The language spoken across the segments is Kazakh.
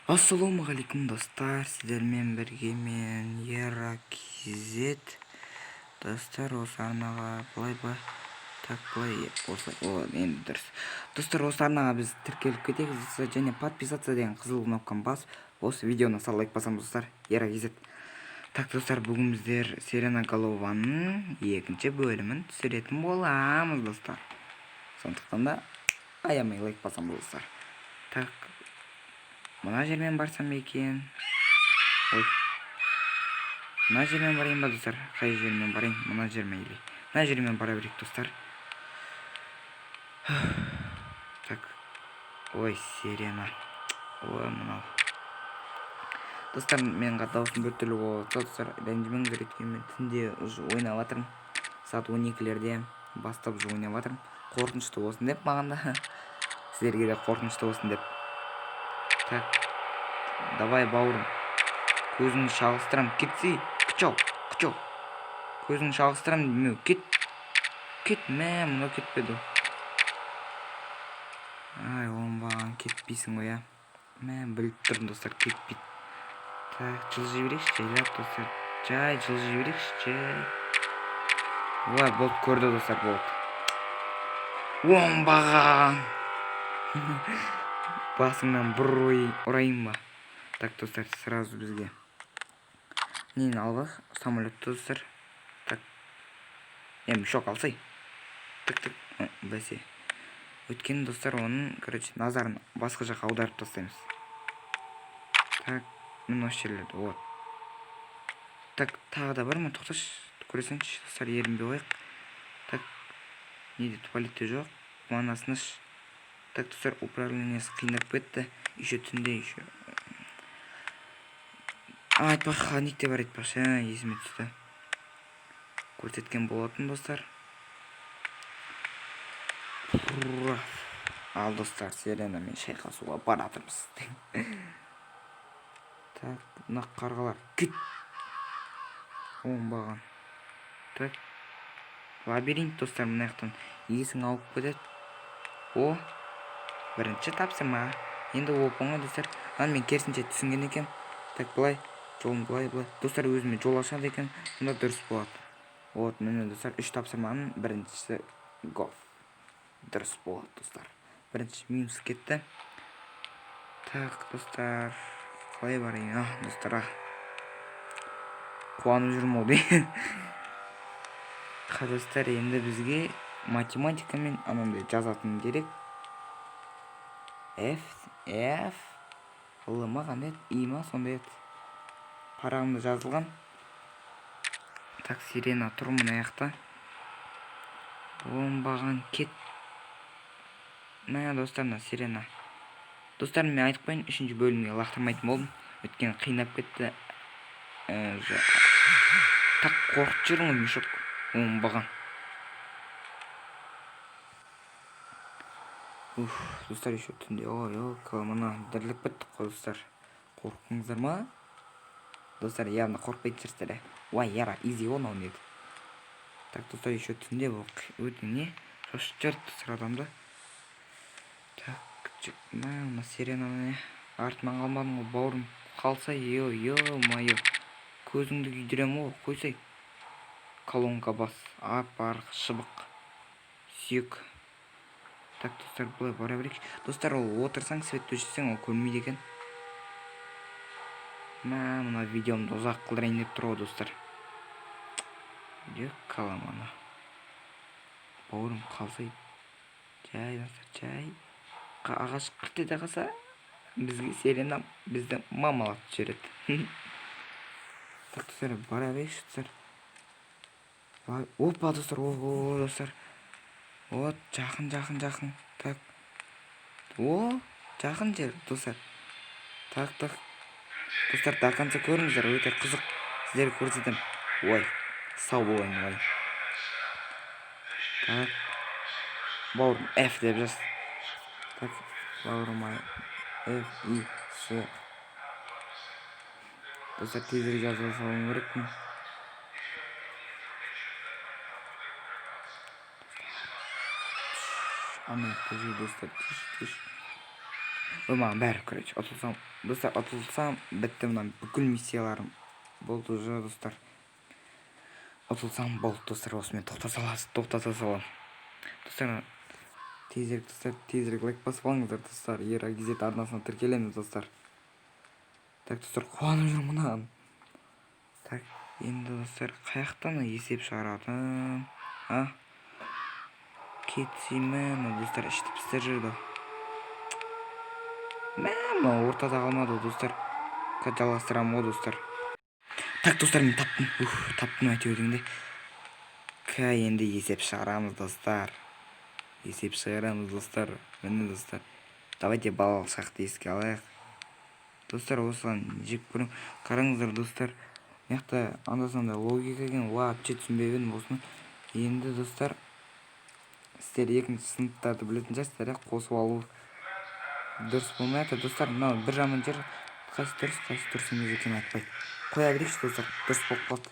Ассалаумағалейкум достар, сіздермен бірге мен Еракизет. Достар, осы арнаға былай енді дұрыс. Достар, осы арнаға біз тіркеліп кетеміз және подписаться деген қызыл кнопканы басып, осы видеоны сал лайк басамыз достар. Еракизет. Так достар, бүгін біздер Сиреноголованың екінші бөлімін түсіретін боламыз достар. Сондықтан да аямай лайк басамыз достар. Так, мына жермен барсам екен. Ой. Мына жермен барайын ба достар? Қай жермен барайын? Мына жермен или? Мына жермен бара берейік достар. Так. Ой, Сирена. Ой, мынау. Достар, мен дауысым біртүрлі болады. Достар, ренжімеңіздер, өйткені мен түнде уже ойнап жатырмын. Сағат 12-лерде бастап уже ойнап жатырмын. Қорқынышты болсын деп маған да. Сіздерге де қорқынышты болсын деп. Так. Давай, бауырым. Көзіңді шағылыстырам. Кетсей. Күчау. Көзіңді шағылыстырам демеу. Кет. Мынау кетпеді. Ай, оңбаған кетпейсің ғой, я. Біліп тұрдым достар, кетпейді. Так, жылжи берейікші, жайлап достар. Жылжи берейікші, Ой, болды, көрді достар, болды. Оңбаған. Басыңнан бір ұрайын ба. Так, достар, сразу бізге. Нені албақ? Самолетті достар. Так. Шок алсай. Так. Бәсе. Өткен достар оның, назарын басқа жаққа аударып тастаймыз. Так, мен осы жерлерді, вот. Так, тағы да бар ма? Тоқташ, көресіңші, достар, ерінбей қойық. Так, неде туалетте жоқ? Ваннасыныш. Так, достар, управлениясы қиындап кетті. Еще түнде, еще. Айтпақ, ханикте бар айтпақшы, есіме түсті. Көрсеткен болатын, достар. Ал достар, Сиренамен шайқасуға баратырмыз. Так, мына қарғалар. Кет. Оңбаған. Так. Лабиринт достар, мына жақтан есің ауып кетеді. О, бірінші тапсырма. Енді оп-оңай достар. Мен керісінше түсінген екен. Так, былай. Жолын былай. Достар, өзіме жол ашады екен. Мұнда дұрыс болады. Вот, міне достар, 3 тапсырманың біріншісі го. Дұрыс болады достар. Бірінші минус кетті. Так, достар. Қалай барайын? Достар, қуанып жүрмін ол дейін. Достар, енді бізге математикамен анандай жазатын керек. F. Ғылыма қандай еді? И ма? Сондай еді. Парағымда жазылған. Так, Сирена тұр мына жақта. Оңбаған кет. Достар, Сирена. Достар, мен айтып қойын, 3-ші бөлімге лақтырмайтын болдым. Өткен қиынап кетті. Так, қорқып жүрмін ғой, мешок. Оңбаған. Достар, еще түнде. Мына діріліп біттік қой, достар. Қорқыңыздар ма? Достар, явно қорқпайды жүрсіздер. Ой, яра, изи онау неді. Так, достар, еще түнде бұл өте не? Шошып жүрді, достар, адамды. Так, мына Сиренаны артынан қалмадың ғой, бауырым. Қалса, майо. Көзіңді күйдірем ғой, қойсай. Колонка бас, апарық, шыбық, сүйек. Так, достар, бұлай бара берейік. Достар, ол отырсаң, светті өшірсең, ол көрмейді екен. Мына видеомды ұзақ қылдырайын деп тұр ғой, достар. Қаламана. Бауырым қалсай. Достар, ағаш қырт ете қалса, бізге Сирена бізді мамалап жүреді. Так, достар, бара берейікші, достар. Опа, достар, достар. Вот, жақын. Так. Жақын жер, достар. Так. Достар, до конца көріңіздер, өте қызық. Сіздерге көрсетем. Ой, сау болайын, ой. Так. Бауырым, F деп жаз. Так, бауырым, F, I, S. Достар, тезірек жазып салуым керекпін. Ана, көже достар, түш. маған бәрі короче ұтылсам достар, ұтылсам бітті, мына бүкіл миссияларым болды уже достар. Ұтылсам болды достар, осымен тоқтата салам достар. Тезірек лайк басып алыңыздар достар. Еракизет арнасына тіркелеміз достар. Так достар, қуанып жүрмін мынаған. Так, енді достар, қаяқтан есеп шығаратым? Кетсеймін достар, ішті пістер жүрді. Мә, ортада қалмады достар. Жалғастырамын ғой достар. Так достар, мен таптым әйтеуірінде. Енді есеп шығарамыз достар. Міне достар. Давайте балалық шақты еске алайық. Достар, осыған жек көрім. Қараңыздар достар. Мияқта анда-санда логика екен. Вообще түсінбей едім осыны. Енді достар, сіздер екінші сыныптарды білетін шығарсыздар, қосып алу дұрыс болмайды достар. Мынау бір жаман жер, қайсы дұрыс емес екенін айтпайды. Қоя берейікші достар, дұрыс болып қалды.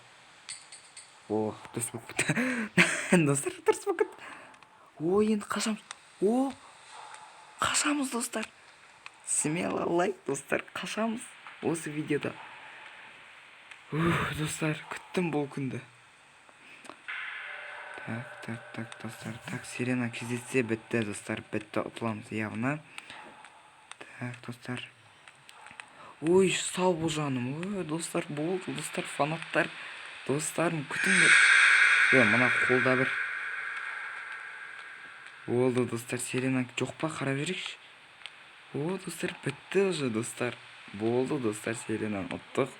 Дұрыс болып кетті. Достар, дұрыс болып кетті. Енді қашамыз. Қашамыз достар. Смело лайк достар, қашамыз осы видеода. Достар, күттім бұл күнді. Так достар, так сирена кездессе бітті достар, бітті, ұтыламыз явно. Так достар, сау бол жаным. Достар, болды достар, фанаттар достарым, күтіңдер. Мына қолда бір болды достар, сирена жоқ па, қарап жүрейікші. Достар, бітті уже достар. Болды достар, сиренаны ұттық.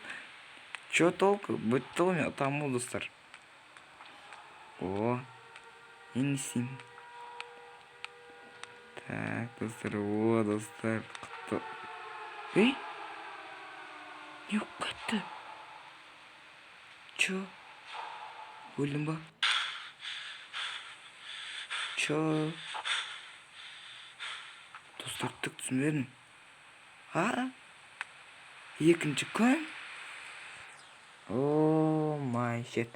Чё толку, бітті ғой, мен ұтамын достар. Енді істеймін. Так достар, достар, құтты. Не кетті? Чё? Өлдім ба? Чё? Достар, түк түсінбедім. Екінші күн? Май шет.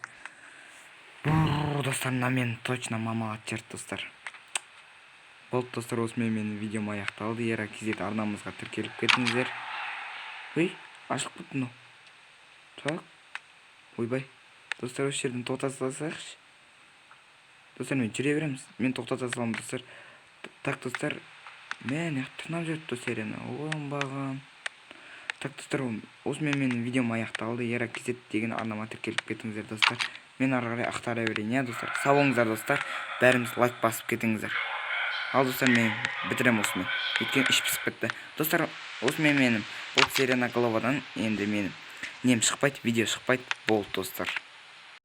Достар, мен точно мамалат жерді достар. Болды достар, осымен менің видеом аяқталды. Еракизет арнамызға тіркеліп кетіңіздер. Ашық бұтты мынау. Так. Ойбай. Достар, осы жерден тоқтата салайықшы. Достар, мен жүре береміз. Мен тоқтата саламын достар. Так достар, мен тырнап жүрді достар, оңбаған. Так достар, осымен менің видеом аяқталды. Еракизет деген арнама тіркеліп кетіңіздер достар. Мен ары қарай ақтара берейін, достар. Сау болыңыздар достар. Бәріміз лайк басып кетіңіздер. Ал достар, мен бітірем осымен. Өткен іш пісіп бітті. Достар, осымен менің бұл сирена головадан енді менің нем шықпайды, видео шықпайды. Болды достар.